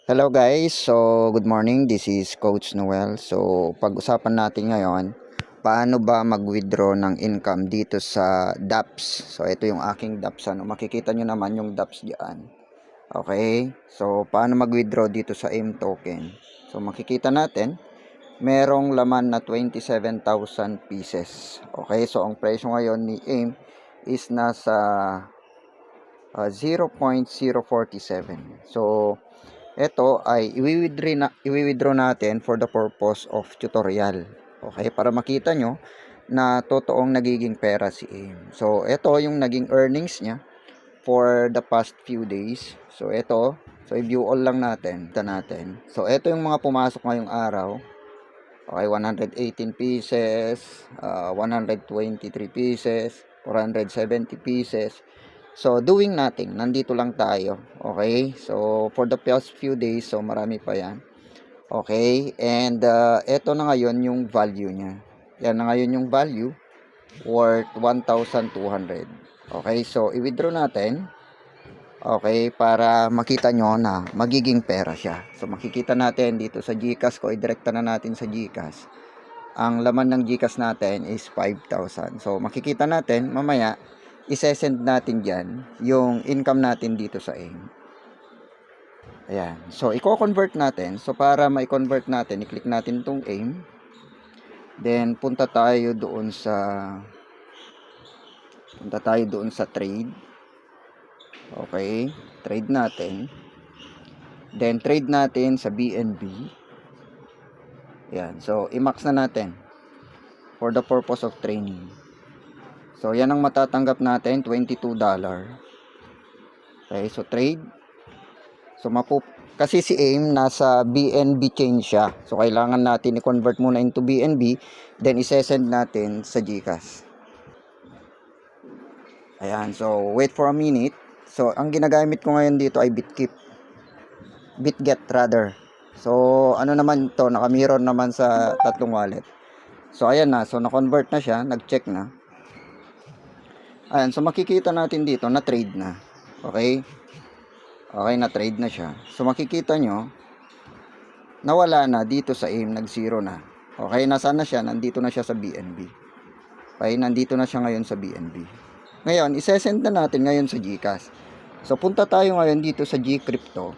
Hello guys, so good morning, this is Coach Noel. So pag-usapan natin ngayon, paano ba mag-withdraw ng income dito sa DApps. So ito yung aking DApps, makikita nyo naman yung DApps diyan. Okay, so paano mag-withdraw dito sa AIM token. So makikita natin, merong laman na 27,000 pieces. Okay, so ang presyo ngayon ni AIM is nasa 0.047. So ito ay i-withdraw natin for the purpose of tutorial. Okay, para makita nyo na totoong nagiging pera si AIM. So ito yung naging earnings niya for the past few days. So ito, so i-view all lang natin. So ito yung mga pumasok ngayong araw. Okay, 118 pieces, 123 pieces, 470 pieces. So, doing nothing. Nandito lang tayo. Okay? So, for the past few days, so marami pa yan. Okay? And, eto na ngayon yung value niya. Yan na ngayon yung value worth 1,200. Okay? So, i-withdraw natin. Okay? Para makita nyo na magiging pera siya. So, makikita natin dito sa GCash ko. I-directa na natin sa GCash. Ang laman ng GCash natin is 5,000. So, makikita natin mamaya isesend natin dyan yung income natin dito sa AIM. Ayan. So, i-convert natin. So, para ma-convert natin, i-click natin itong AIM. Then, punta tayo doon sa trade. Okay. Trade natin. Then, trade natin sa BNB. Ayan. So, i-max na natin for the purpose of training. So, yan ang matatanggap natin, $22. Okay, so trade. So, kasi si AIM nasa BNB chain siya. So, kailangan natin i-convert muna into BNB, then isesend natin sa GCash. Ayan, so wait for a minute. So, ang ginagamit ko ngayon dito ay BitGet rather. So, ano naman to, naka-mirror naman sa tatlong wallet. So, ayan na. So, na-convert na siya, nag-check na. Ayan, so makikita natin dito na trade na. Okay? Okay, na trade na siya. So makikita nyo, nawala na dito sa AIM, nag-zero na. Okay, nasaan na siya? Nandito na siya sa BNB. Okay, nandito na siya ngayon sa BNB. Ngayon, isesend na natin ngayon sa GCash. So punta tayo ngayon dito sa GCrypto.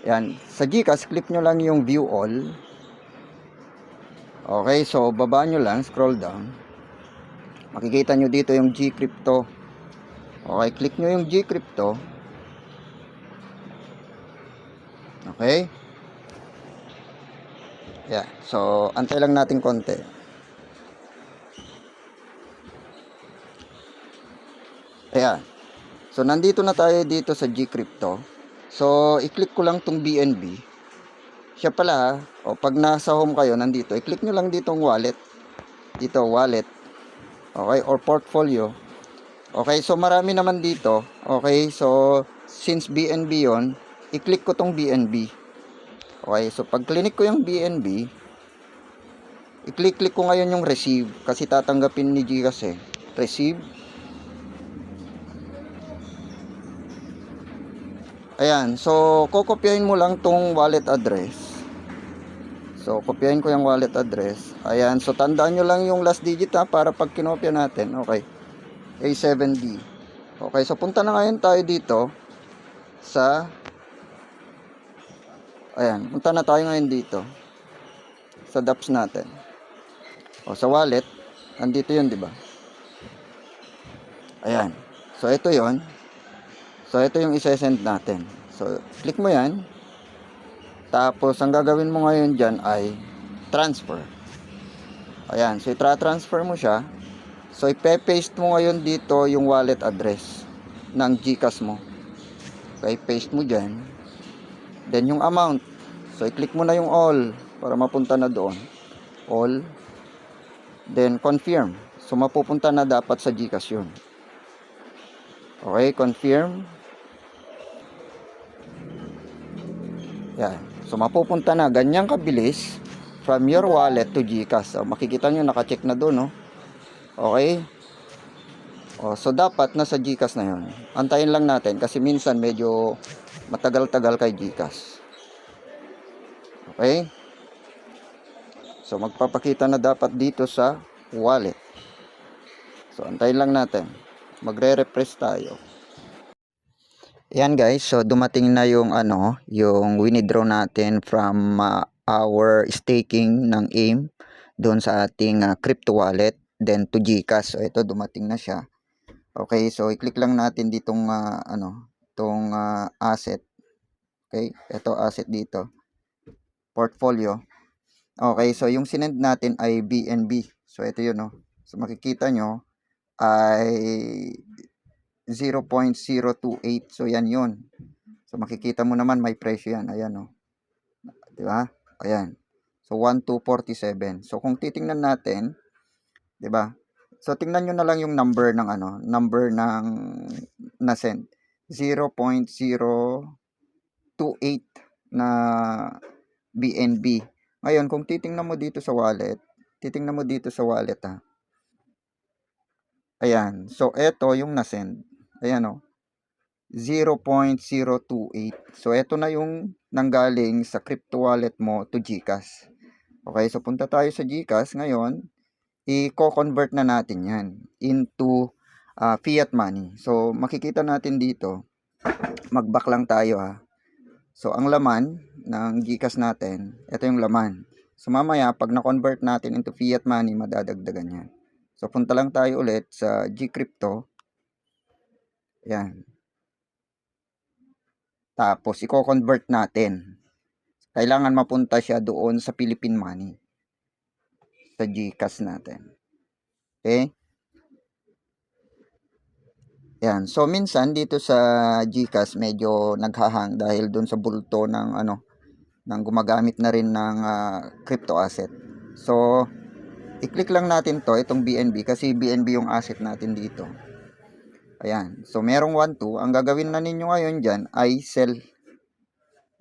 Ayan, sa GCash, click nyo lang yung view all. Okay, so baba nyo lang, scroll down. Makikita nyo dito yung GCrypto. Okay, click nyo yung GCrypto. Okay. Yeah, so antay lang natin konti. Ayan. So nandito na tayo dito sa GCrypto. So i-click ko lang tong BNB. Siya pala, pag nasa home kayo nandito, i-click nyo lang ditong wallet. Dito, wallet. Okay, or portfolio. Okay, so marami naman dito. Okay, so since BNB yon, i-click ko tong BNB. Okay, so pag click ko yung BNB, i-click ko ngayon yung receive kasi tatanggapin ni GCash receive. Ayan, so kokopyahin mo lang tong wallet address. So, kopyahin ko yung wallet address. Ayan, so tandaan nyo lang yung last digit para pag kinopya natin. Okay, A7D. Okay, so punta na ngayon tayo dito sa ayan, punta na tayo ngayon dito sa DApps natin. O sa wallet, andito 'yun, 'di ba? Ayan. So ito 'yon. So ito yung i-send natin. So click mo 'yan. Tapos ang gagawin mo ngayon diyan ay transfer. Ayan, so i-transfer mo siya. So ipe-paste mo ngayon dito yung wallet address ng GCash mo. Okay, paste mo diyan. Then yung amount. So i-click mo na yung all para mapunta na doon. All. Then confirm. So mapupunta na dapat sa GCash 'yun. Okay, confirm. Yan. So mapupunta na ganyang kabilis from your wallet to GCash. So makikita nyo naka-check na doon, no? Okay? So dapat nasa GCash na 'yon. Antayin lang natin kasi minsan medyo matagal-tagal kay GCash. Okay? So magpapakita na dapat dito sa wallet. So antayin lang natin. Magre-refresh tayo. Ayan guys, so dumating na yung yung winidraw natin from our staking ng AIM doon sa ating crypto wallet, then to GCash. So ito dumating na siya. Okay, so i-click lang natin ditong itong asset. Okay, ito asset dito. Portfolio. Okay, so yung sinend natin ay BNB. So ito yun, no. So makikita nyo ay 0.028. So yan yun. So makikita mo naman may presyo yan. Ayan, no. 'Di ba? Ayan. So 1247. So kung titingnan natin, 'di ba? So tingnan niyo na lang yung number ng number ng na-send. 0.028 na BNB. Ngayon, kung titingnan mo dito sa wallet, ha. Ayan. So ito yung na-send. Ayan, oh. 0.028. So ito na yung nanggaling sa crypto wallet mo to GCash. Okay, so punta tayo sa GCash ngayon. I-convert na natin yan into fiat money. So makikita natin dito, mag-back lang tayo, ha. So ang laman ng GCash natin, ito yung laman. So mamaya pag na-convert natin into fiat money, madadagdagan yan. So punta lang tayo ulit sa GCrypto. Yan. Tapos i-convert natin. Kailangan mapunta siya doon sa Philippine Money. Sa GCash natin. Okay? Yan. So minsan dito sa GCash medyo naghahang dahil doon sa bulto ng ng gumagamit na rin ng crypto asset. So i-click lang natin itong BNB kasi BNB yung asset natin dito. Ayan. So merong 1-2. Ang gagawin na ninyo ngayon diyan ay sell.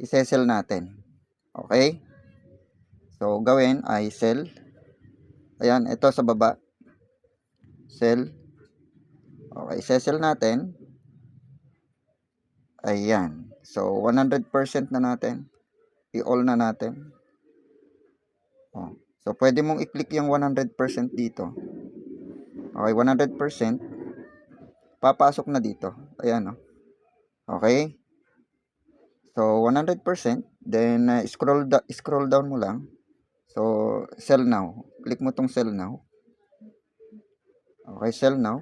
I-sell natin. Okay? So gawin ay sell. Ayan, ito sa baba. Sell. Okay, i-sell natin. Ayan. So 100% na natin. I-all na natin. Oh. So pwede mong i-click yung 100% dito. Okay, 100%. Papasok na dito. Ayan, oh. Okay? So 100%, then scroll down mo lang. So sell now. Click mo tong sell now. Okay, sell now.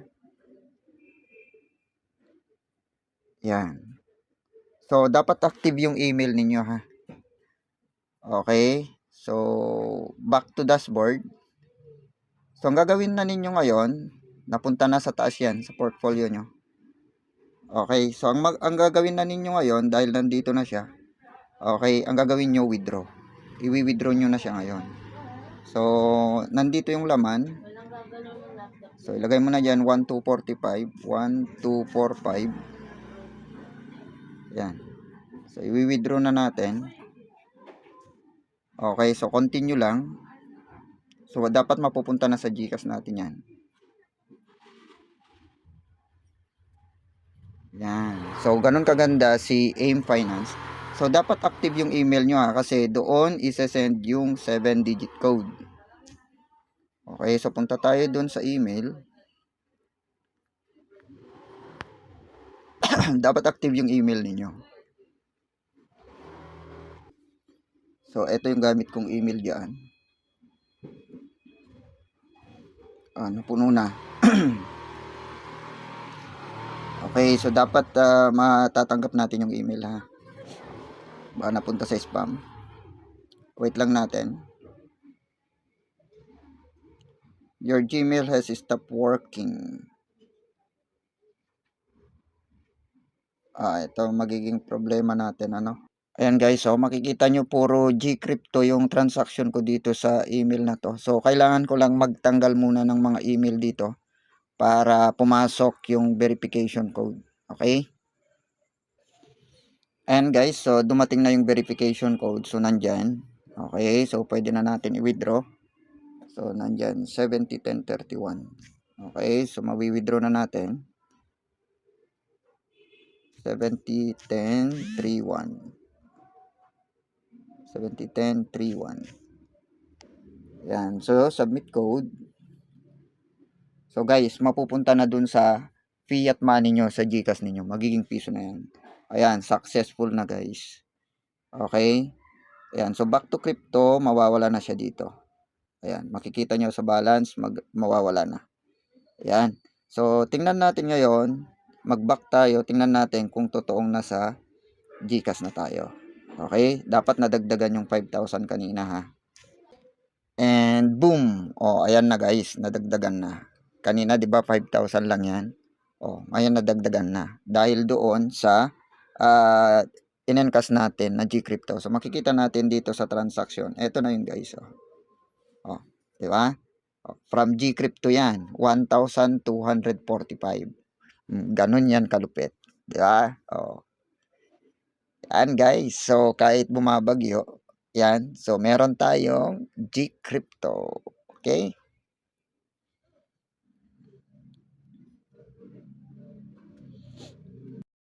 Yan. So dapat active yung email ninyo, ha. Okay? So back to dashboard. So ang gagawin na ninyo ngayon, napunta na sa taas yan sa portfolio nyo. Okay, so ang gagawin na ninyo ngayon dahil nandito na siya. Okay, ang gagawin nyo withdraw. I-withdraw nyo na siya ngayon. So nandito yung laman. So ilagay mo na diyan 1245, 1245. Yan. So i-withdraw na natin. Okay, so continue lang. So dapat mapupunta na sa GCash natin yan. Yan. So ganun kaganda si AIM Finance. So dapat active yung email nyo, ha, kasi doon isa-send yung 7-digit code. Okay, so punta tayo doon sa email. Dapat active yung email ninyo. So ito yung gamit kong email diyan. Napuno na. Okay, so dapat matatanggap natin yung email, ha. Baka napunta sa spam. Wait lang natin. Your Gmail has stopped working. Ito magiging problema natin, Ayan guys, so makikita nyo puro GCrypto yung transaction ko dito sa email na to. So kailangan ko lang magtanggal muna ng mga email dito para pumasok yung verification code. Okay? Ayan guys, so dumating na yung verification code. So nandyan. Okay, so pwede na natin i-withdraw. So nandyan 701031. Okay, so mawi-withdraw na natin. 701031. 701031. Yan. So, submit code. So, guys, mapupunta na dun sa fiat money nyo sa GCash ninyo. Magiging piso na yan. Ayan, successful na, guys. Okay? Ayan. So, back to crypto, mawawala na siya dito. Ayan. Makikita nyo sa balance, mawawala na. Ayan. So, tingnan natin ngayon. Mag-back tayo. Tingnan natin kung totoong nasa GCash na tayo. Okay? Dapat nadagdagan yung 5,000 kanina, ha? And boom. Oh, ayan na, guys. Nadagdagan na. Kanina, di ba, 5,000 lang yan? Oh, ngayon nadagdagan na. Dahil doon sa in-encash natin na Gcrypto. So, makikita natin dito sa transaction. Ito na yun, guys. Oh, di ba? Oh, from Gcrypto yan. 1,245. Ganun yan kalupit. Di ba? Oh. Yan, guys. So, kahit bumabagyo, yan. So, meron tayong Gcrypto. Okay?